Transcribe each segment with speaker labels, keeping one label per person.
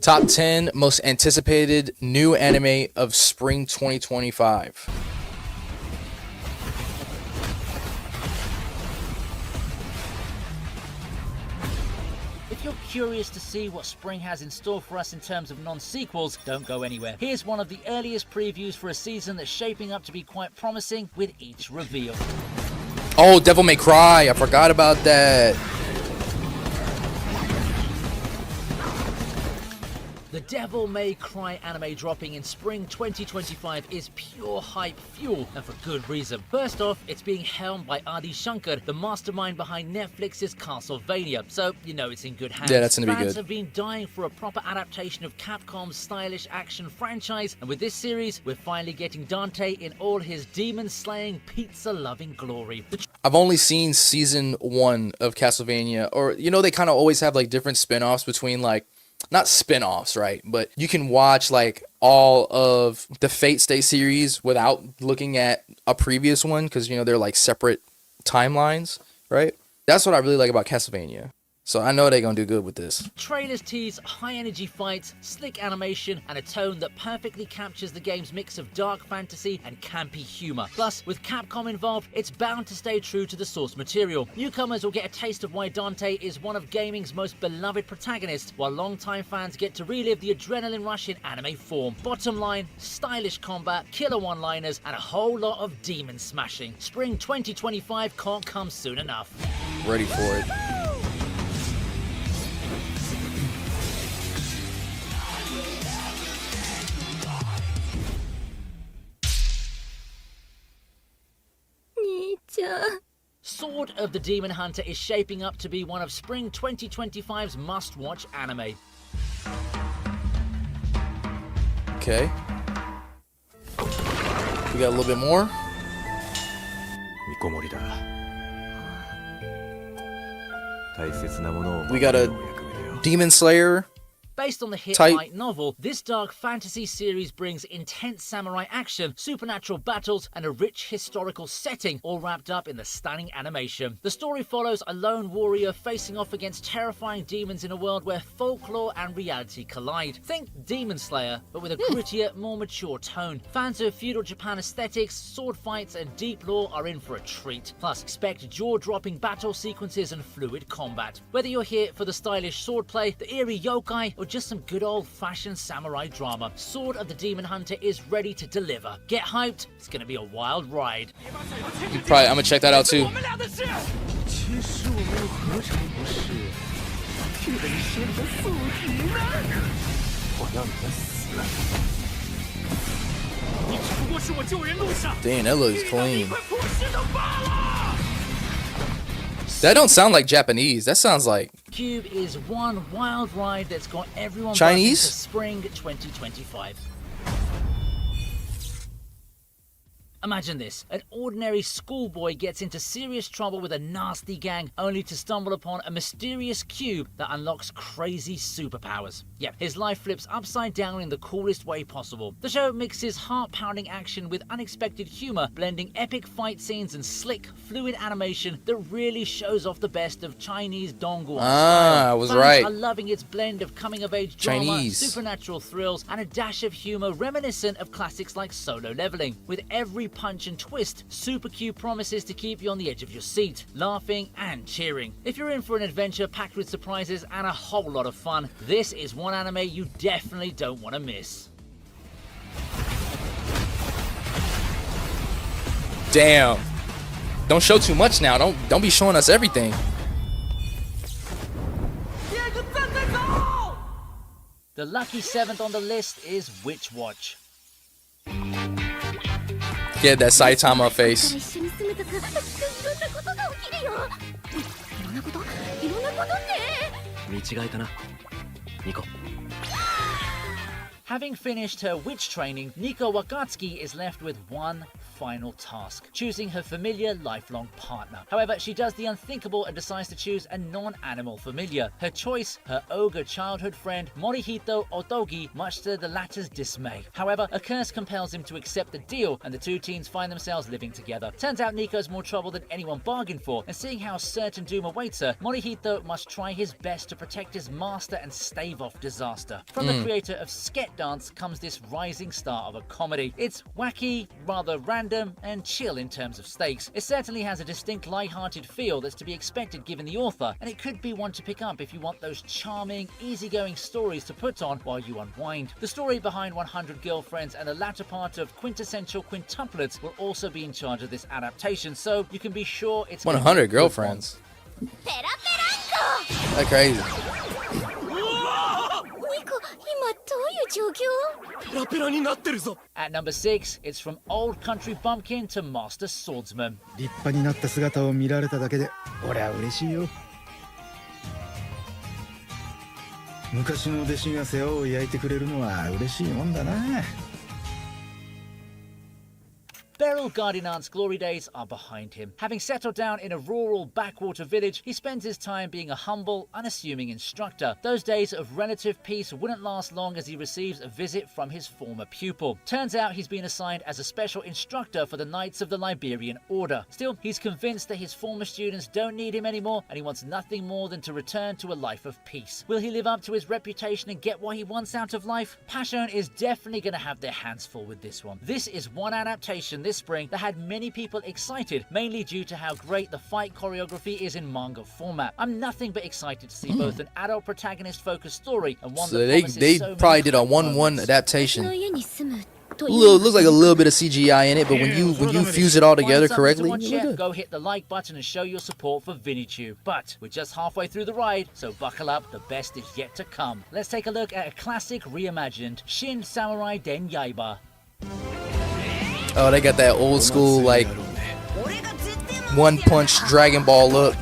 Speaker 1: Top 10 most anticipated new anime of spring 2025.
Speaker 2: If you're curious to see what spring has in store for us in terms of non-sequels, don't go anywhere. Here's one of the earliest previews for a season that's shaping up to be quite promising with each reveal.
Speaker 1: Oh, Devil May Cry. I forgot about that.
Speaker 2: The Devil May Cry anime dropping in spring 2025 is pure hype fuel, and for good reason. First off, it's being helmed by Adi Shankar, the mastermind behind Netflix's Castlevania, so you know it's in good hands.
Speaker 1: Yeah, that's gonna be good.
Speaker 2: Fans have been dying for a proper adaptation of Capcom's stylish action franchise, and with this series, we're finally getting Dante in all his demon-slaying, pizza-loving glory.
Speaker 1: I've only seen season 1 of Castlevania, or you know, they kind of always have like different spin-offs between like, not spin-offs, right? But you can watch like all of the Fate Stay series without looking at a previous one because, you know, they're like separate timelines, right? That's what I really like about Castlevania. So I know they're going to do good with this.
Speaker 2: Trailers tease high-energy fights, slick animation, and a tone that perfectly captures the game's mix of dark fantasy and campy humor. Plus, with Capcom involved, it's bound to stay true to the source material. Newcomers will get a taste of why Dante is one of gaming's most beloved protagonists, while longtime fans get to relive the adrenaline rush in anime form. Bottom line, stylish combat, killer one-liners, and a whole lot of demon smashing. Spring 2025 can't come soon enough.
Speaker 1: Ready for it. Sword of the Demon Hunter is shaping up to be one of spring 2025's must-watch anime. Okay. We got a little bit more. We got a Demon Slayer. Based on the hit light novel, this dark fantasy series brings intense samurai action, supernatural battles, and a rich historical setting, all wrapped up in the stunning animation. The story follows a lone warrior facing off against terrifying demons in a world where folklore and reality collide. Think Demon Slayer, but with a grittier, more mature tone. Fans of feudal Japan aesthetics, sword fights, and deep lore are in for a treat. Plus, expect jaw-dropping battle sequences and fluid combat. Whether you're here for the stylish swordplay, the eerie yokai, or just some good old-fashioned samurai drama, Sword of the Demon Hunter is ready to deliver. Get hyped, it's gonna be a wild ride. I'm gonna check that out too. Damn, that looks clean. That don't sound like Japanese. That sounds like Cube is one wild ride that's got everyone Chinese for spring 2025. Imagine this, an ordinary schoolboy gets into serious trouble with a nasty gang only to stumble upon a mysterious cube that unlocks crazy superpowers. Yep, his life flips upside down in the coolest way possible. The show mixes heart-pounding action with unexpected humor, blending epic fight scenes and slick, fluid animation that really shows off the best of Chinese donghua style. I was right. Fans are loving its blend of coming-of-age drama, supernatural thrills, and a dash of humor reminiscent of classics like Solo Leveling. With every punch and twist, Super Q promises to keep you on the edge of your seat, laughing and cheering. If you're in for an adventure packed with surprises and a whole lot of fun, this is one anime you definitely don't want to miss. Damn. Don't show too much now. Don't be showing us everything. The lucky 7th on the list is Witch Watch. Get that Saitama face. Having finished her witch training, Nico Wakatsuki is left with one final task, choosing her familiar lifelong partner. However, she does the unthinkable and decides to choose a non-animal familiar. Her choice, her ogre childhood friend Morihito Otogi, much to the latter's dismay. However, a curse compels him to accept the deal, and the two teens find themselves living together. Turns out Nico's more trouble than anyone bargained for, and seeing how certain doom awaits her, Morihito must try his best to protect his master and stave off disaster. From the creator of Sket Dance comes this rising star of a comedy. It's wacky, rather random, and chill in terms of stakes. It certainly has a distinct light-hearted feel that's to be expected given the author, and it could be one to pick up if you want those charming, easygoing stories to put on while you unwind. The story behind 100 Girlfriends and the latter part of Quintessential Quintuplets will also be in charge of this adaptation, so you can be sure it's
Speaker 3: 100 Girlfriends. That's crazy.
Speaker 1: At number 6, it's from Old Country Bumpkin to Master Swordsman.
Speaker 4: 立派になった姿を見られただけで俺は嬉しいよ。昔の弟子が世話を焼いてくれるのは嬉しいもんだな。
Speaker 1: Beryl Gardinant's glory days are behind him. Having settled down in a rural backwater village, he spends his time being a humble, unassuming instructor. Those days of relative peace wouldn't last long as he receives a visit from his former pupil. Turns out he's been assigned as a special instructor for the Knights of the Liberian Order. Still, he's convinced that his former students don't need him anymore, and he wants nothing more than to return to a life of peace. Will he live up to his reputation and get what he wants out of life? Passion is definitely going to have their hands full with this one. This is one adaptation this spring that had many people excited, mainly due to how great the fight choreography is in manga format. I'm nothing but excited to see both an adult protagonist-focused story and one
Speaker 3: So
Speaker 1: that
Speaker 3: they
Speaker 1: promises so
Speaker 3: probably
Speaker 1: many
Speaker 3: did a
Speaker 1: great
Speaker 3: 1-1
Speaker 1: moments.
Speaker 3: adaptation. Looks like a little bit of CGI in it, but when you fuse it all together
Speaker 1: Find something
Speaker 3: correctly,
Speaker 1: to watch
Speaker 3: you
Speaker 1: yet?
Speaker 3: look good.
Speaker 1: Go hit the like button and show your support for ViniiTube. But we're just halfway through the ride, so buckle up, the best is yet to come. Let's take a look at a classic reimagined Shin Samurai Den Yaiba.
Speaker 3: Oh, they got that old school like one punch Dragon Ball look.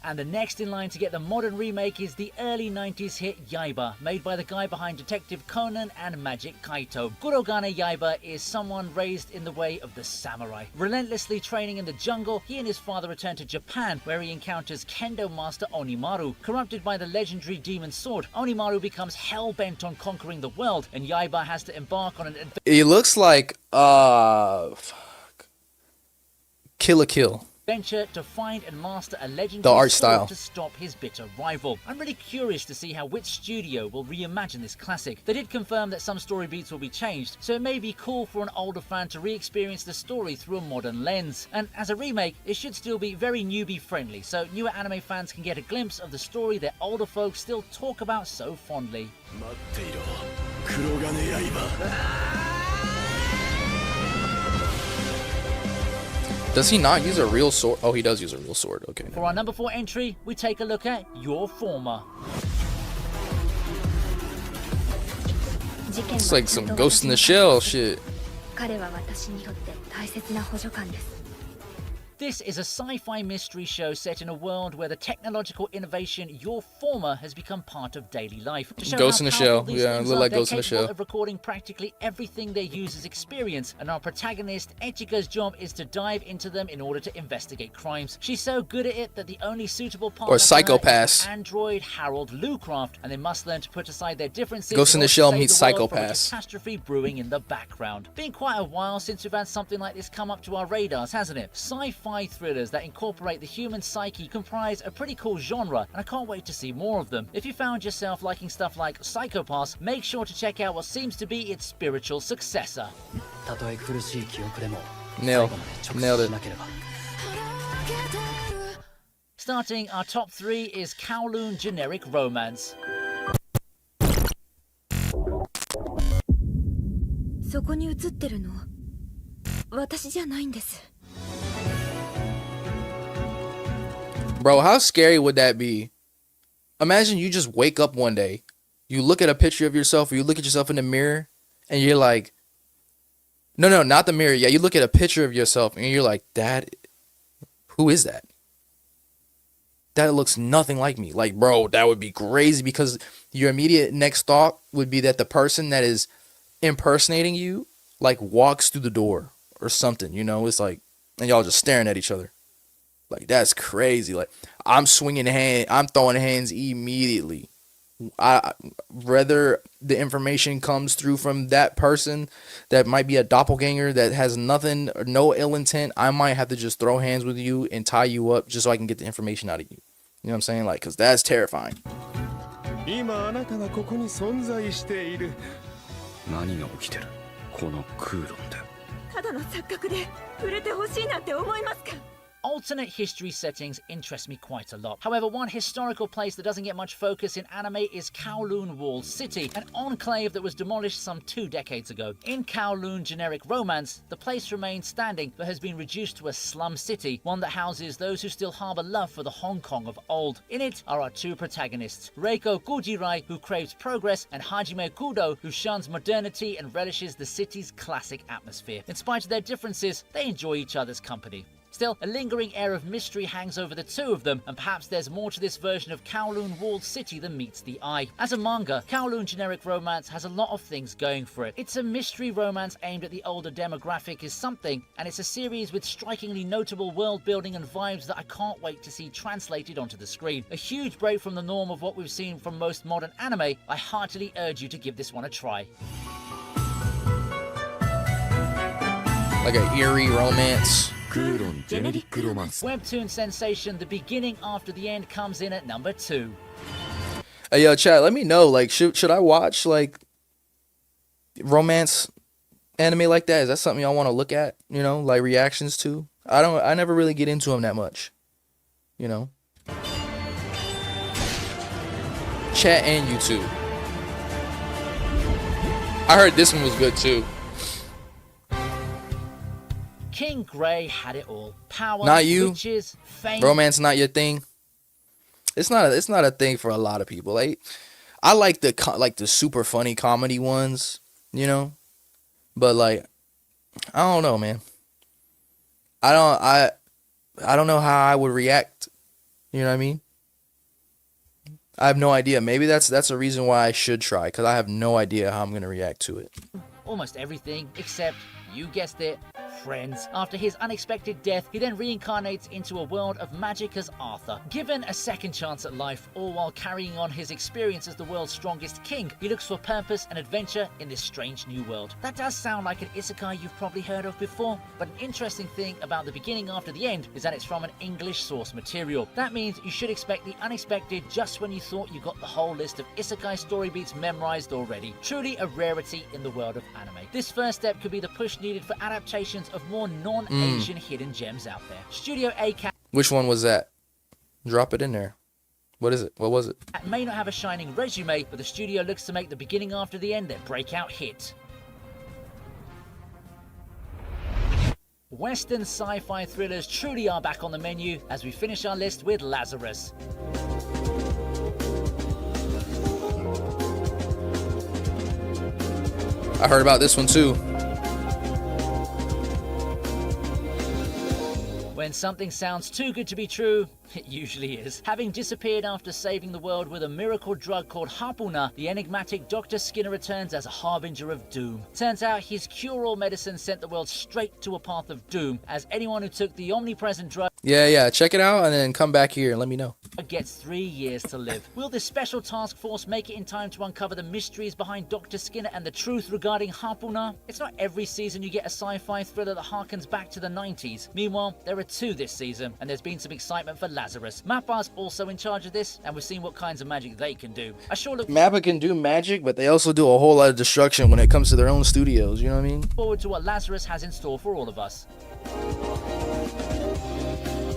Speaker 1: And the next in line to get the modern remake is the early 90s hit Yaiba, made by the guy behind Detective Conan and Magic Kaito. Kurogane Yaiba is someone raised in the way of the samurai. Relentlessly training in the jungle, he and his father return to Japan, where he encounters Kendo master Onimaru. Corrupted by the legendary demon sword, Onimaru becomes hell-bent on conquering the world, and Yaiba has to embark on an adventure.
Speaker 3: It looks like Kill la Kill.
Speaker 1: To find and master a legendary
Speaker 3: The art
Speaker 1: sword
Speaker 3: style.
Speaker 1: to stop his bitter rival. I'm really curious to see how which studio will reimagine this classic. They did confirm that some story beats will be changed, so it may be cool for an older fan to re-experience the story through a modern lens. And as a remake, it should still be very newbie friendly, so newer anime fans can get a glimpse of the story that older folks still talk about so fondly.
Speaker 3: Does he not use a real sword? Oh, he does use a real sword. Okay.
Speaker 1: For our number 4 entry, we take a look at Your Former.
Speaker 3: It's like some Ghost in the Shell shit.
Speaker 1: This is a sci-fi mystery show set in a world where the technological innovation Your Former has become part of daily life. To show
Speaker 3: Ghost
Speaker 1: how
Speaker 3: in the
Speaker 1: powerful
Speaker 3: Shell.
Speaker 1: these
Speaker 3: Yeah,
Speaker 1: things
Speaker 3: look
Speaker 1: are,
Speaker 3: like
Speaker 1: they're
Speaker 3: Ghost in the
Speaker 1: capable
Speaker 3: Shell.
Speaker 1: of recording practically everything their users experience, and our protagonist Echika's job is to dive into them in order to investigate crimes. She's so good at it that the only suitable partner for her is
Speaker 3: Psychopaths.
Speaker 1: android Harold Lucraft, and they must learn to put aside their differences
Speaker 3: Ghost in
Speaker 1: order
Speaker 3: the
Speaker 1: to
Speaker 3: Shell
Speaker 1: save
Speaker 3: meets
Speaker 1: the world from a
Speaker 3: Psychopaths.
Speaker 1: catastrophe brewing in the background. Been quite a while since we've had something like this come up to our radars, hasn't it? Sci-fi thrillers that incorporate the human psyche comprise a pretty cool genre, and I can't wait to see more of them. If you found yourself liking stuff like Psychopaths, make sure to check out what seems to be its spiritual successor.
Speaker 3: Nailed it.
Speaker 1: Starting our top 3 is Kowloon Generic Romance.
Speaker 5: そこに映ってるの私じゃないんです。
Speaker 3: Bro, how scary would that be? Imagine you just wake up one day, you look at a picture of yourself, or you look at yourself in the mirror, and you're like, no, not the mirror. Yeah, you look at a picture of yourself, and you're like, who is that? that looks nothing like me. Like, bro, that would be crazy because your immediate next thought would be that the person that is impersonating you like walks through the door or something, you know? It's like, and y'all just staring at each other. Like, that's crazy. Like, I'm throwing hands immediately. Whether the information comes through from that person that might be a doppelganger that has nothing or no ill intent, I might have to just throw hands with you and tie you up just so I can get the information out of you. You know what I'm saying? Like, because that's terrifying.
Speaker 6: 今あなたがここに存在している。何が起きてる？この空論で。
Speaker 5: ただの錯覚で触れてほしいなんて思いますか？
Speaker 2: Alternate history settings interest me quite a lot. However, one historical place that doesn't get much focus in anime is Kowloon Walled City, an enclave that was demolished some 2 decades ago. In Kowloon Generic Romance, the place remains standing but has been reduced to a slum city, one that houses those who still harbour love for the Hong Kong of old. In it are our 2 protagonists, Reiko Gujirai, who craves progress, and Hajime Kudo, who shuns modernity and relishes the city's classic atmosphere. In spite of their differences, they enjoy each other's company. Still, a lingering air of mystery hangs over the 2 of them, and perhaps there's more to this version of Kowloon Walled City than meets the eye. As a manga, Kowloon Generic Romance has a lot of things going for it. It's a mystery romance aimed at the older demographic is something, and it's a series with strikingly notable world building and vibes that I can't wait to see translated onto the screen. A huge break from the norm of what we've seen from most modern anime. I heartily urge you to give this one a try.
Speaker 3: Like an eerie romance.
Speaker 2: Webtoon sensation The Beginning After the End comes in at number 2.
Speaker 3: Hey, yo, chat, let me know. Like, should I watch, like, romance anime like that? Is that something y'all want to look at? You know, like, reactions to? I never really get into them that much. You know? Chat and YouTube. I heard this one was good, too.
Speaker 2: King Gray had it all. Power,
Speaker 3: Not you.
Speaker 2: riches, fame.
Speaker 3: Romance not your thing. It's not a thing for a lot of people. Like, I like the super funny comedy ones, you know? But like, I don't know, man. I don't know how I would react. You know what I mean? I have no idea. Maybe that's a reason why I should try, because I have no idea how I'm gonna react to it.
Speaker 2: Almost everything except, you guessed it, friends. After his unexpected death, he then reincarnates into a world of magic as Arthur. Given a second chance at life, all while carrying on his experience as the world's strongest king, he looks for purpose and adventure in this strange new world. That does sound like an isekai you've probably heard of before, but an interesting thing about The Beginning After the End is that it's from an English source material. That means you should expect the unexpected just when you thought you got the whole list of isekai story beats memorized already. Truly a rarity in the world of anime. This first step could be the push needed for adaptations of more non-Asian hidden gems out there. Studio A-Cat
Speaker 3: Which one was that? Drop it in there. What is it? What was it?
Speaker 2: may not have a shining resume, but the studio looks to make The Beginning After the End their breakout hit. Western sci-fi thrillers truly are back on the menu as we finish our list with Lazarus.
Speaker 3: I heard about this one too.
Speaker 2: When something sounds too good to be true, it usually is. Having disappeared after saving the world with a miracle drug called Hapuna, the enigmatic Dr. Skinner returns as a harbinger of doom. Turns out his cure-all medicine sent the world straight to a path of doom, as anyone who took the omnipresent drug
Speaker 3: Yeah, check it out and then come back here and let me know.
Speaker 2: gets 3 years to live. Will this special task force make it in time to uncover the mysteries behind Dr. Skinner and the truth regarding Hapuna? It's not every season you get a sci-fi thriller that harkens back to the 90s. Meanwhile, there are 2 this season, and there's been some excitement for Lazarus. Mappa's also in charge of this, and we're seeing what kinds of magic they can do. I sure look
Speaker 3: Mappa can do magic, but they also do a whole lot of destruction when it comes to their own studios, you know what I mean?
Speaker 2: forward to what Lazarus has in store for all of us.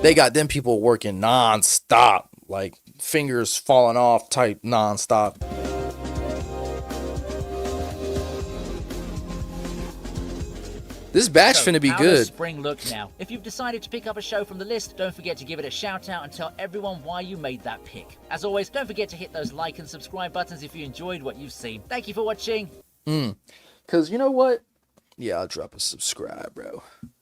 Speaker 3: They got them people working non-stop, like fingers falling off type non-stop. This batch finna be
Speaker 2: How
Speaker 3: good.
Speaker 2: does spring look now? If you've decided to pick up a show from the list, don't forget to give it a shout out and tell everyone why you made that pick. As always, don't forget to hit those like and subscribe buttons if you enjoyed what you've seen. Thank you for watching.
Speaker 3: Cause you know what? Yeah, I'll drop a subscribe, bro.